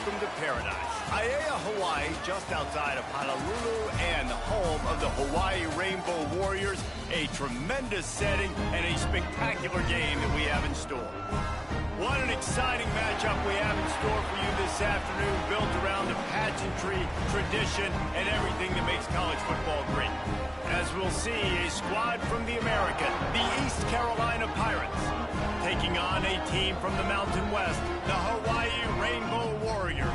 welcome to paradise. Aiea, Hawaii, just outside of Honolulu and the home of the Hawaii Rainbow Warriors. A tremendous setting and a spectacular game that we have in store. What an exciting matchup we have in store for you this afternoon, built around the pageantry, tradition, and everything that makes college football great. As we'll see, a squad from the American, the East Carolina Pirates, taking on a team from the Mountain West, the Hawaii Rainbow Warriors.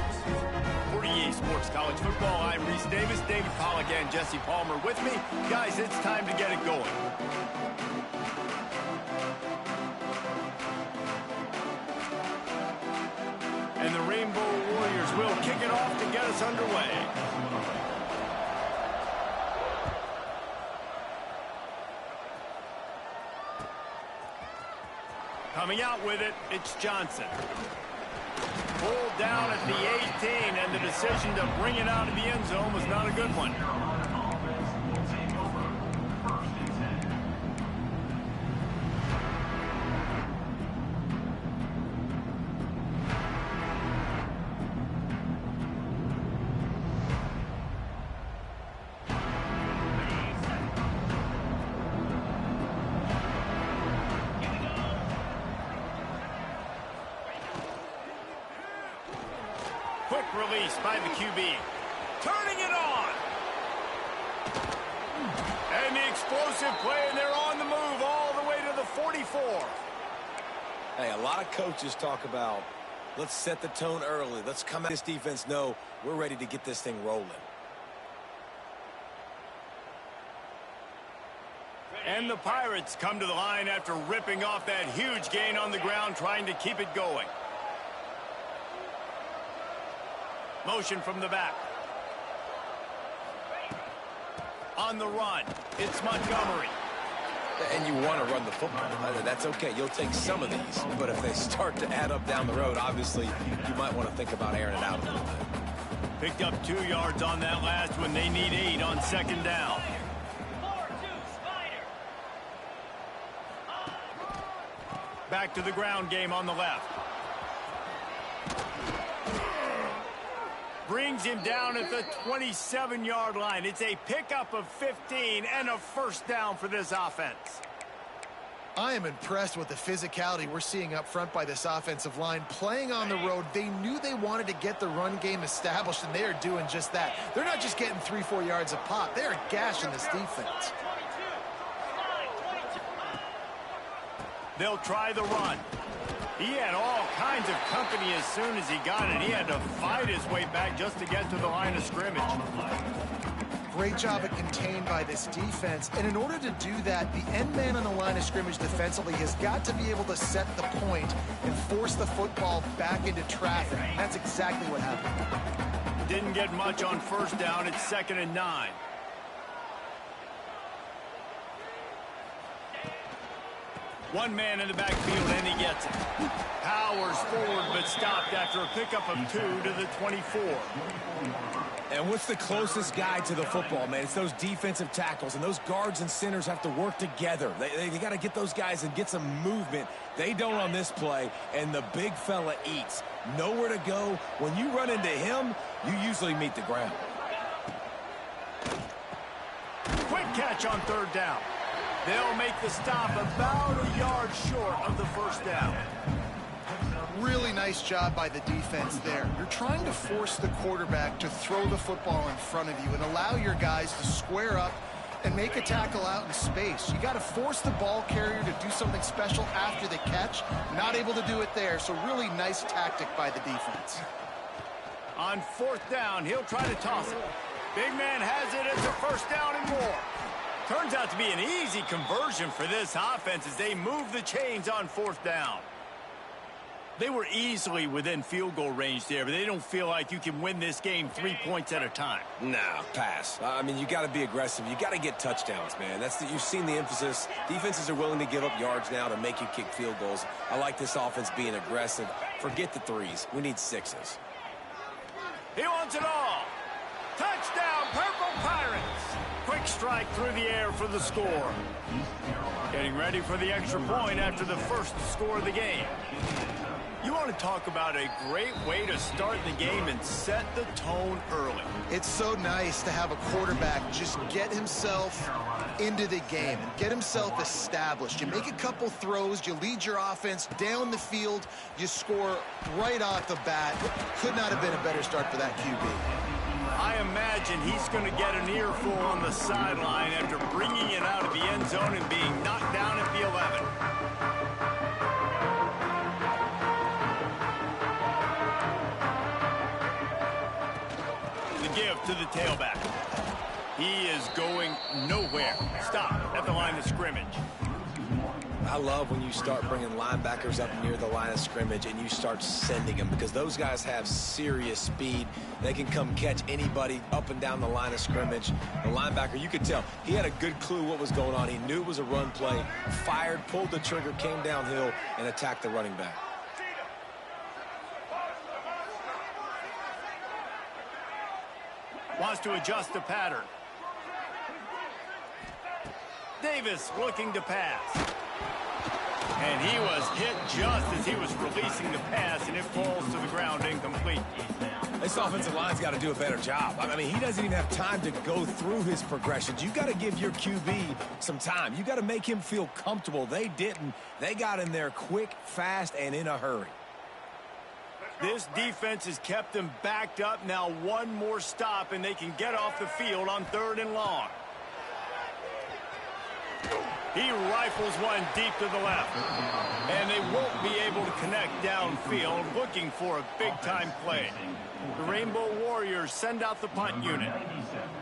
For EA Sports College Football, I'm Reese Davis, David Pollack, and Jesse Palmer with me. Guys, it's time to get it going. And the Rainbow Warriors will kick it off to get us underway. Coming out with it, it's Johnson. Pulled down at the 18, and the decision to bring it out of the end zone was not a good one. Quick release by the QB. Turning it on. And the explosive play, and they're on the move all the way to the 44. Hey, a lot of coaches talk about, let's set the tone early. Let's come at this defense. No, we're ready to get this thing rolling. And the Pirates come to the line after ripping off that huge gain on the ground, trying to keep it going. Motion from the back. On the run, it's Montgomery. And you want to run the football. That's okay. You'll take some of these. But if they start to add up down the road, obviously, you might want to think about airing it out a little bit. Picked up 2 yards on that last one. They need 8 on second down. Back to the ground game on the left. Brings him down at the 27-yard line. It's a pickup of 15 and a first down for this offense. I am impressed with the physicality we're seeing up front by this offensive line. Playing on the road, they knew they wanted to get the run game established, and they are doing just that. They're not just getting 3-4 yards a pop. They are gashing this defense. They'll try the run. He had all kinds of company as soon as he got it. He had to fight his way back just to get to the line of scrimmage. Great job at contained by this defense. And in order to do that, the end man on the line of scrimmage defensively has got to be able to set the point and force the football back into traffic. That's exactly what happened. Didn't get much on first down. It's 2nd and 9. One man in the backfield, and he gets it. Powers forward, but stopped after a pickup of 2 to the 24. And what's the closest guy to the football, man? It's those defensive tackles, and those guards and centers have to work together. They got to get those guys and get some movement. They don't on this play, and the big fella eats. Nowhere to go. When you run into him, you usually meet the ground. Quick catch on third down. They'll make the stop about a yard short of the first down. Really nice job by the defense there. You're trying to force the quarterback to throw the football in front of you and allow your guys to square up and make a tackle out in space. You got to force the ball carrier to do something special after the catch. Not able to do it there, so really nice tactic by the defense. On fourth down, he'll try to toss it. Big man has it. It's a first down and more. Turns out to be an easy conversion for this offense as they move the chains on fourth down. They were easily within field goal range there, but they don't feel like you can win this game 3 points at a time. No, pass. I mean, you got to be aggressive. You got to get touchdowns, man. You've seen the emphasis. Defenses are willing to give up yards now to make you kick field goals. I like this offense being aggressive. Forget the 3s. We need 6s. He wants it all. Touchdown, Purple Pirates. Quick strike through the air for the score. Getting ready for the extra point after the first score of the game. You want to talk about a great way to start the game and set the tone early. It's so nice to have a quarterback just get himself into the game and get himself established. You make a couple throws, you lead your offense down the field, you score right off the bat. Could not have been a better start for that QB. I imagine he's going to get an earful on the sideline after bringing it out of the end zone and being knocked down at the 11. The give to the tailback. He is going nowhere. Stop at the line of scrimmage. I love when you start bringing linebackers up near the line of scrimmage and you start sending them, because those guys have serious speed. They can come catch anybody up and down the line of scrimmage. The linebacker, you could tell, he had a good clue what was going on. He knew it was a run play, fired, pulled the trigger, came downhill, and attacked the running back. Wants to adjust the pattern. Davis looking to pass. And he was hit just as he was releasing the pass, and it falls to the ground incomplete. This offensive line's got to do a better job. I mean, he doesn't even have time to go through his progressions. You got to give your QB some time. You got to make him feel comfortable. They didn't. They got in there quick, fast, and in a hurry. This defense has kept them backed up. Now one more stop, and they can get off the field on 3rd and long. He rifles one deep to the left. And they won't be able to connect downfield, looking for a big-time play. The Rainbow Warriors send out the punt unit.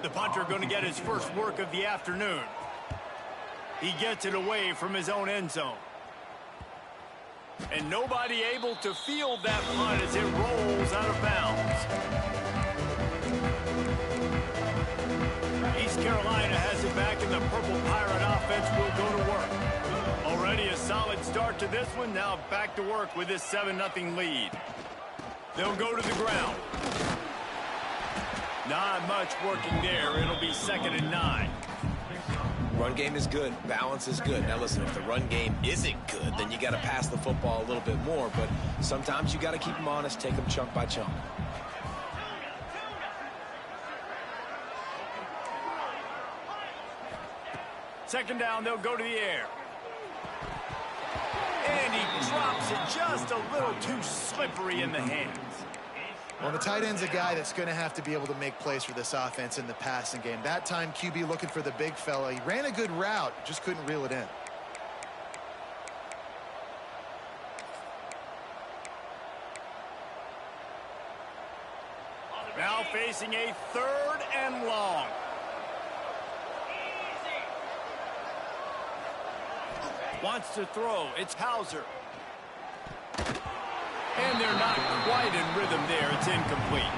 The punter going to get his first work of the afternoon. He gets it away from his own end zone. And nobody able to field that punt as it rolls out of bounds. East Carolina has it back, and the Purple Pirate offense will go to work. Already a solid start to this one. Now back to work with this 7-0 lead. They'll go to the ground. Not much working there. It'll be 2nd and 9. Run game is good. Balance is good. Now, listen, if the run game isn't good, then you got to pass the football a little bit more. But sometimes you got to keep them honest, take them chunk by chunk. Second down, they'll go to the air. And he drops it just a little too slippery in the hands. Well, the tight end's a guy that's going to have to be able to make plays for this offense in the passing game. That time, QB looking for the big fella. He ran a good route, just couldn't reel it in. Now facing a 3rd and long. Wants to throw. It's Hauser. And they're not quite in rhythm there. It's incomplete.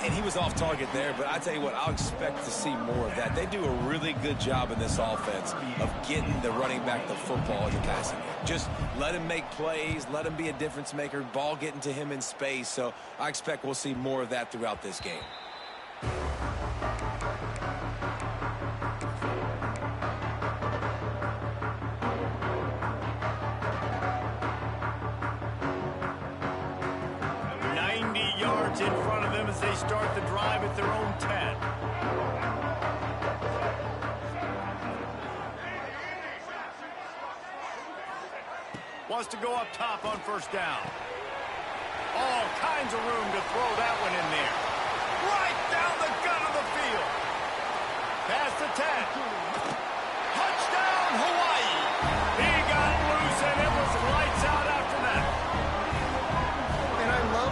And he was off target there, but I tell you what, I'll expect to see more of that. They do a really good job in this offense of getting the running back the football in the passing game. Just let him make plays, let him be a difference maker, ball getting to him in space. So I expect we'll see more of that throughout this game. In front of them as they start the drive at their own 10. Wants to go up top on 1st down. All kinds of room to throw that one in there. Right down the gut of the field. Past the 10. Touchdown, Hawaii. He got loose, and it was lights out after that.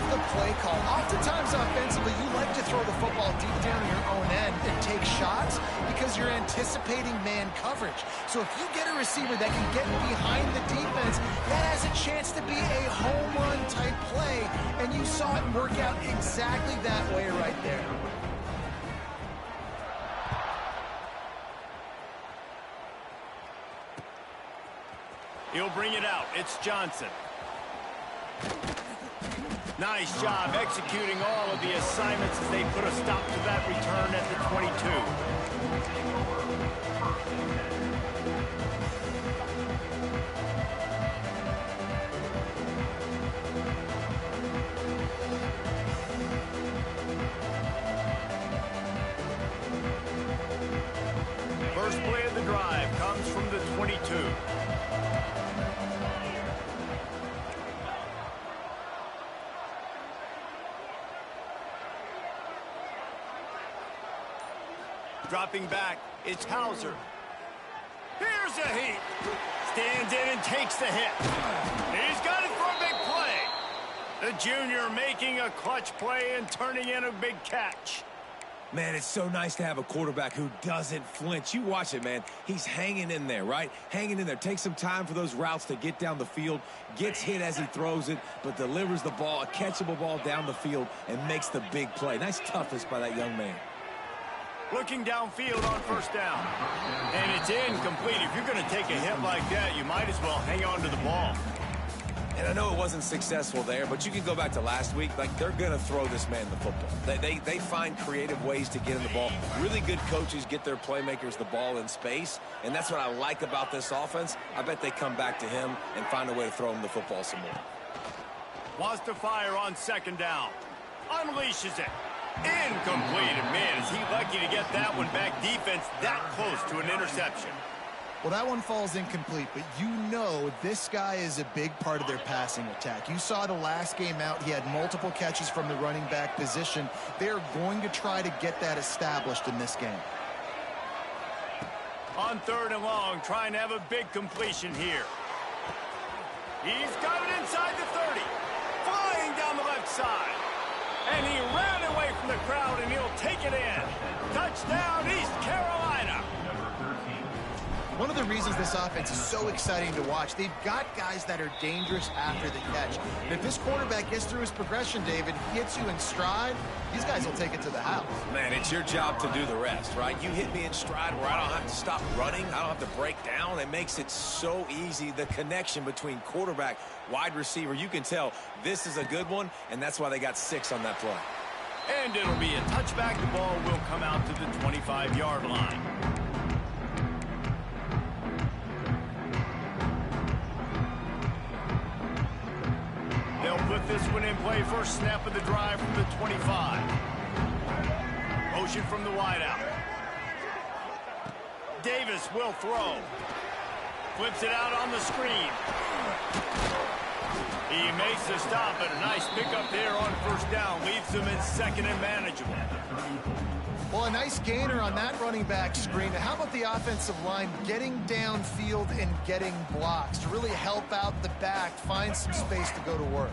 The play call. Oftentimes offensively, you like to throw the football deep down your own end and take shots because you're anticipating man coverage. So if you get a receiver that can get behind the defense, that has a chance to be a home run type play, and you saw it work out exactly that way right there. He'll bring it out. It's Johnson. Nice job executing all of the assignments as they put a stop to that return at the 22. Dropping back, it's Hauser. Here's a heat. Stands in and takes the hit. He's got it for a big play. The junior making a clutch play and turning in a big catch. Man, it's so nice to have a quarterback who doesn't flinch. You watch it, man. He's hanging in there, right? Hanging in there. Takes some time for those routes to get down the field. Gets hit as he throws it, but delivers the ball, a catchable ball down the field, and makes the big play. Nice toughness by that young man. Looking downfield on first down. And it's incomplete. If you're going to take a hit like that, you might as well hang on to the ball. And I know it wasn't successful there, but you can go back to last week. Like, they're going to throw this man the football. They find creative ways to get him the ball. Really good coaches get their playmakers the ball in space, and that's what I like about this offense. I bet they come back to him and find a way to throw him the football some more. Wants to fire on second down. Unleashes it. Incomplete. And man, is he lucky to get that one back. Defense that close to an interception. Well, that one falls incomplete, but you know this guy is a big part of their passing attack. You saw the last game out, he had multiple catches from the running back position. They're going to try to get that established in this game. On third and long, trying to have a big completion here. He's got it inside the 30. Flying down the left side. And he ran away from the crowd, and he'll take it in. Touchdown, East Carolina. One of the reasons this offense is so exciting to watch, they've got guys that are dangerous after the catch. And if this quarterback gets through his progression, David, hits you in stride, these guys will take it to the house. Man, it's your job to do the rest, right? You hit me in stride where I don't have to stop running. I don't have to break down. It makes it so easy, the connection between quarterback, wide receiver. You can tell this is a good one, and that's why they got 6 on that play. And it'll be a touchback. The ball will come out to the 25-yard line. They'll put this one in play. First snap of the drive from the 25. Motion from the wideout. Davis will throw. Flips it out on the screen. He makes the stop, but a nice pickup there on first down. Leaves them in second and manageable. Well, a nice gainer on that running back screen. How about the offensive line getting downfield and getting blocks to really help out the back, find some space to go to work?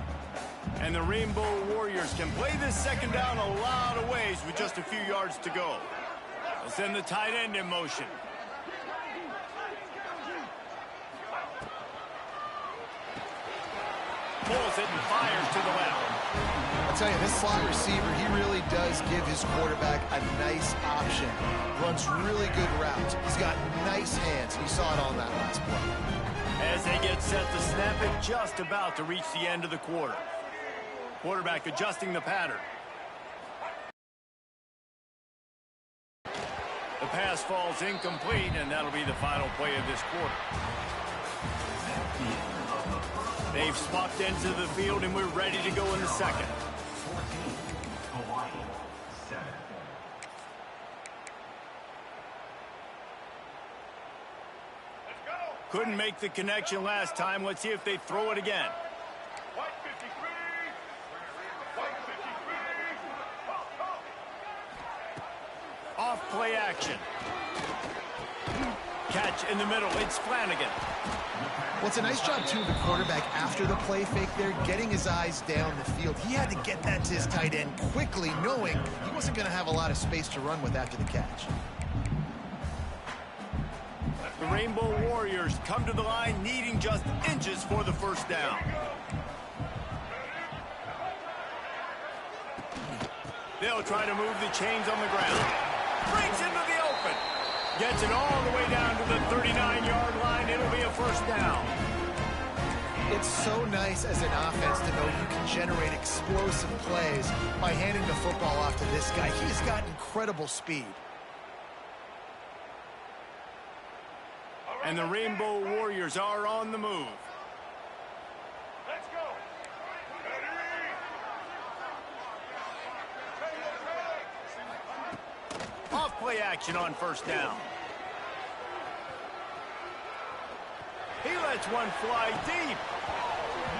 And the Rainbow Warriors can play this second down a lot of ways with just a few yards to go. They'll send the tight end in motion. Pulls it and fires to the left. I'll tell you, this slot receiver, he really does give his quarterback a nice option. Runs really good routes. He's got nice hands. You saw it on that last play. As they get set to snap it, just about to reach the end of the quarter. Quarterback adjusting the pattern. The pass falls incomplete, and that'll be the final play of this quarter. They've swapped into the field, and we're ready to go in the second. Couldn't make the connection last time. Let's see if they throw it again. Off play action. Catch in the middle. It's Flanagan. Well, it's a nice job, too, the quarterback after the play fake there, getting his eyes down the field. He had to get that to his tight end quickly, knowing he wasn't going to have a lot of space to run with after the catch. The Rainbow Warriors come to the line needing just inches for the first down. They'll try to move the chains on the ground. Brings into the open. Gets it all the way down to the 39-yard line. It'll be a first down. It's so nice as an offense to know you can generate explosive plays by handing the football off to this guy. He's got incredible speed. And the Rainbow Warriors are on the move. Let's go. Off play action on first down. He lets one fly deep.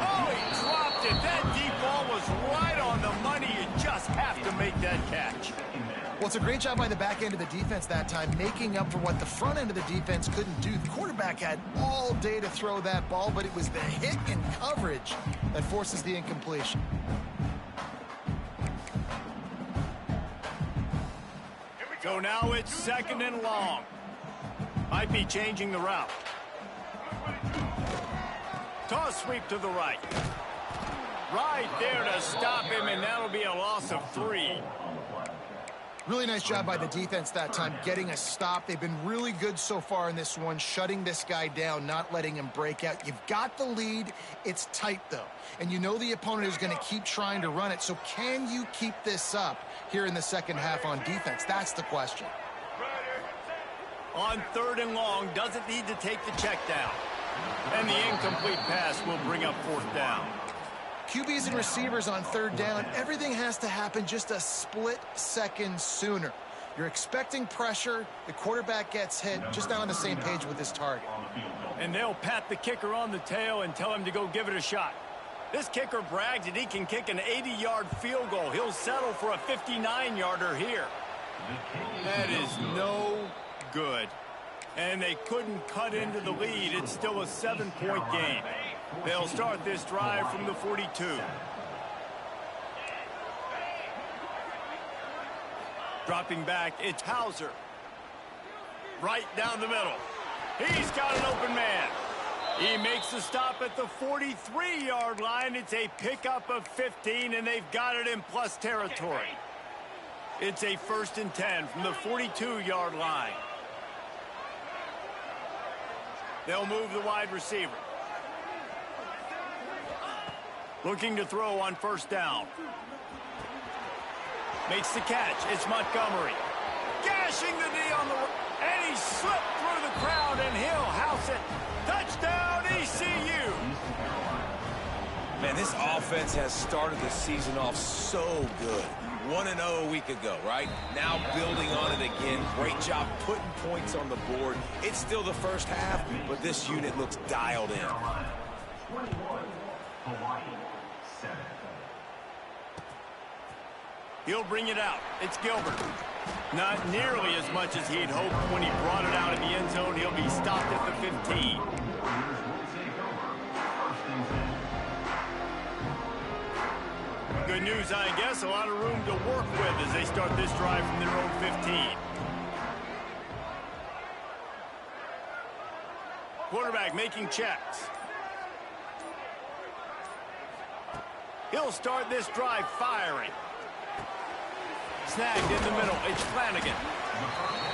Oh, he dropped it. That deep ball was right on the money. You just have to make that catch. Well, it's a great job by the back end of the defense that time, making up for what the front end of the defense couldn't do. The quarterback had all day to throw that ball, but it was the hit in coverage that forces the incompletion. So now it's 2nd and long. Might be changing the route. Toss sweep to the right. Right there to stop him, and that'll be a loss of 3. Really nice job by the defense that time, getting a stop. They've been really good so far in this one, shutting this guy down, not letting him break out. You've got the lead. It's tight, though. And you know the opponent is going to keep trying to run it. So can you keep this up here in the second half on defense? That's the question. On 3rd and long, doesn't need to take the check down. And the incomplete pass will bring up 4th down. QBs and receivers on 3rd down, everything has to happen just a split second sooner. You're expecting pressure, the quarterback gets hit, just not on the same page with his target. And they'll pat the kicker on the tail and tell him to go give it a shot. This kicker brags that he can kick an 80-yard field goal. He'll settle for a 59-yarder here. That is no good. And they couldn't cut into the lead. It's still a 7-point game. They'll start this drive from the 42. Dropping back, it's Hauser. Right down the middle. He's got an open man. He makes the stop at the 43-yard line. It's a pickup of 15, and they've got it in plus territory. It's a 1st and 10 from the 42-yard line. They'll move the wide receiver. Looking to throw on 1st down. Makes the catch. It's Montgomery. Gashing the knee on the... And he slipped through the crowd, and he'll house it. Touchdown, ECU. Man, this offense has started the season off so good. 1-0 a week ago, right? Now building on it again. Great job putting points on the board. It's still the first half, but this unit looks dialed in. He'll bring it out. It's Gilbert. Not nearly as much as he'd hoped when he brought it out of the end zone. He'll be stopped at the 15. Good news, I guess. A lot of room to work with as they start this drive from their own 15. Quarterback making checks. He'll start this drive firing. Snagged in the middle. It's Flanagan.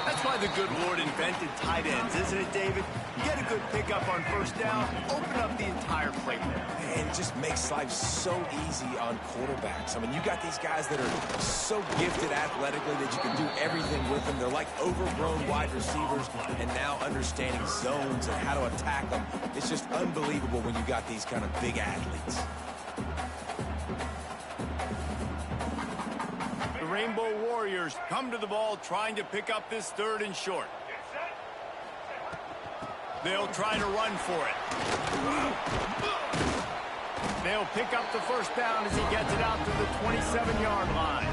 That's why the good Lord invented tight ends, isn't it, David? You get a good pickup on 1st down, open up the entire playbook. And it just makes life so easy on quarterbacks. I mean, you got these guys that are so gifted athletically that you can do everything with them. They're like overgrown wide receivers, and now understanding zones and how to attack them. It's just unbelievable when you got these kind of big athletes. The Rainbow Warriors come to the ball trying to pick up this 3rd and short. They'll try to run for it. They'll pick up the 1st down as he gets it out to the 27-yard line.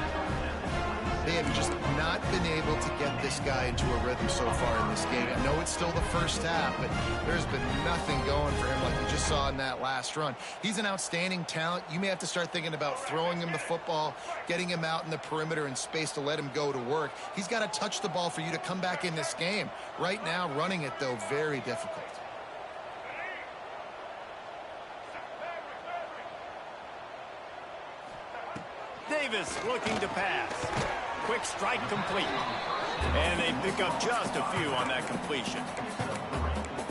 They have just not been able to get this guy into a rhythm so far in this game. I know it's still the first half, but there's been nothing going for him like you just saw in that last run. He's an outstanding talent. You may have to start thinking about throwing him the football, getting him out in the perimeter in space to let him go to work. He's got to touch the ball for you to come back in this game. Right now, running it, though, very difficult. Davis looking to pass. Quick strike complete. And they pick up just a few on that completion.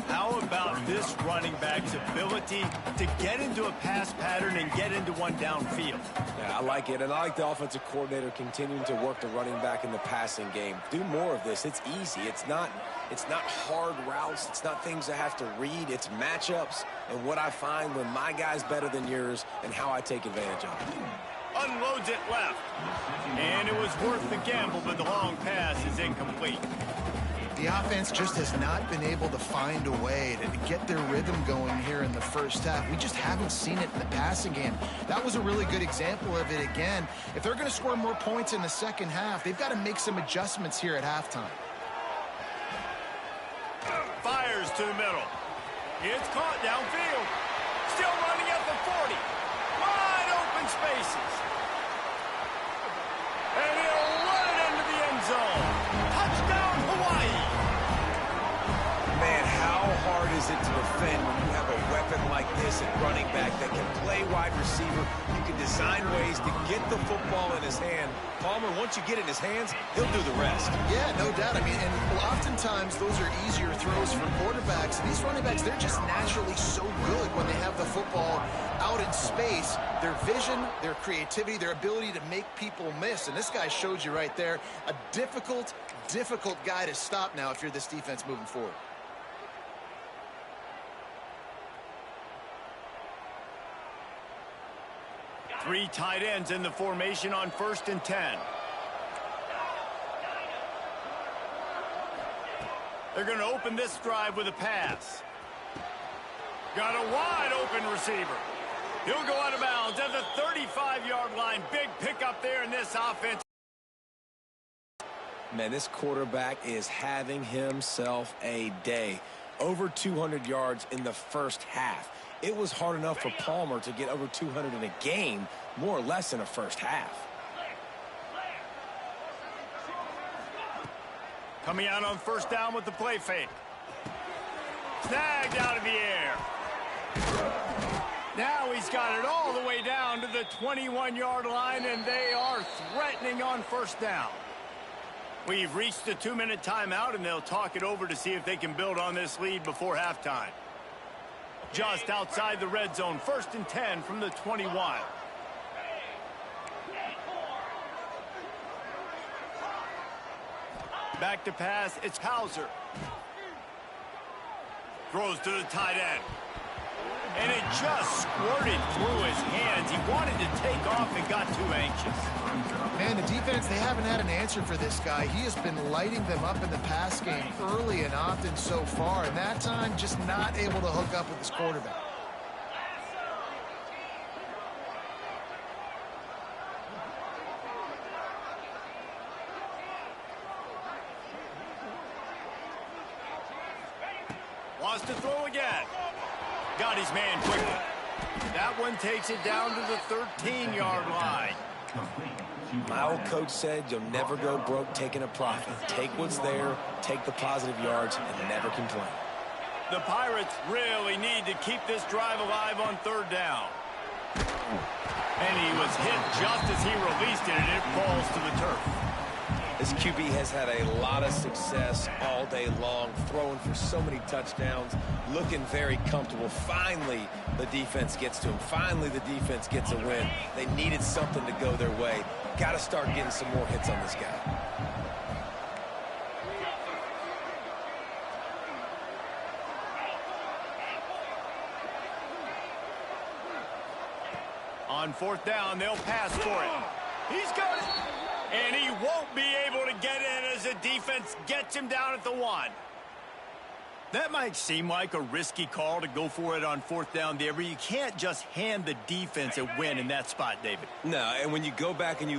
How about this running back's ability to get into a pass pattern and get into one downfield? Yeah, I like it, and I like the offensive coordinator continuing to work the running back in the passing game. Do more of this. It's easy. It's not hard routes. It's not things I have to read. It's matchups and what I find when my guy's better than yours and how I take advantage of it. Unloads it left. And it was worth the gamble, but the long pass is incomplete. The offense just has not been able to find a way to get their rhythm going here in the first half. We just haven't seen it in the passing game. That was a really good example of it again. If they're going to score more points in the second half, they've got to make some adjustments here at halftime. Fires to the middle. It's caught downfield. Still running at the 40. Wide open spaces. And he'll run it into the end zone. Touchdown, Hawaii. Man, how hard is it to defend when you have a weapon like this at running back that can play wide receiver? You can design ways to get the football in his hand. Palmer, once you get it in his hands, he'll do the rest. Yeah, no doubt. I mean, and oftentimes those are easier throws for quarterbacks. These running backs, they're just naturally so good when they have the football out in space. Their vision, their creativity, their ability to make people miss. And this guy showed you right there, a difficult guy to stop now if you're this defense moving forward. Three tight ends in the formation on 1st and 10. They're going to open this drive with a pass. Got a wide open receiver. He'll go out of bounds at the 35-yard line. Big pickup there in this offense. Man, this quarterback is having himself a day. Over 200 yards in the first half. It was hard enough for Palmer to get over 200 in a game, more or less in a first half. Coming out on 1st down with the play fake. Snagged out of the air. Now he's got it all the way down to the 21-yard line, and they are threatening on 1st down. We've reached the 2-minute timeout, and they'll talk it over to see if they can build on this lead before halftime. Just outside the red zone, 1st and 10 from the 21. Back to pass, it's Hauser. Throws to the tight end. And it just squirted through his hands. He wanted to take off and got too anxious. Man, the defense, they haven't had an answer for this guy. He has been lighting them up in the pass game early and often so far, and that time just not able to hook up with his quarterback. Wants to throw again. Got his man quickly. That one takes it down to the 13-yard line. My old coach said you'll never go broke taking a profit. Take what's there, take the positive yards, and never complain. The Pirates really need to keep this drive alive on 3rd down. And he was hit just as he released it, and it falls to the turf. This QB has had a lot of success all day long, throwing for so many touchdowns, looking very comfortable. Finally, the defense gets to him. Finally, the defense gets a win. They needed something to go their way. Got to start getting some more hits on this guy. On 4th down, they'll pass for it. He's got it. And he won't be able to get in as the defense gets him down at the 1. That might seem like a risky call to go for it on 4th down there, but you can't just hand the defense a win in that spot, David. No, and when you go back and you look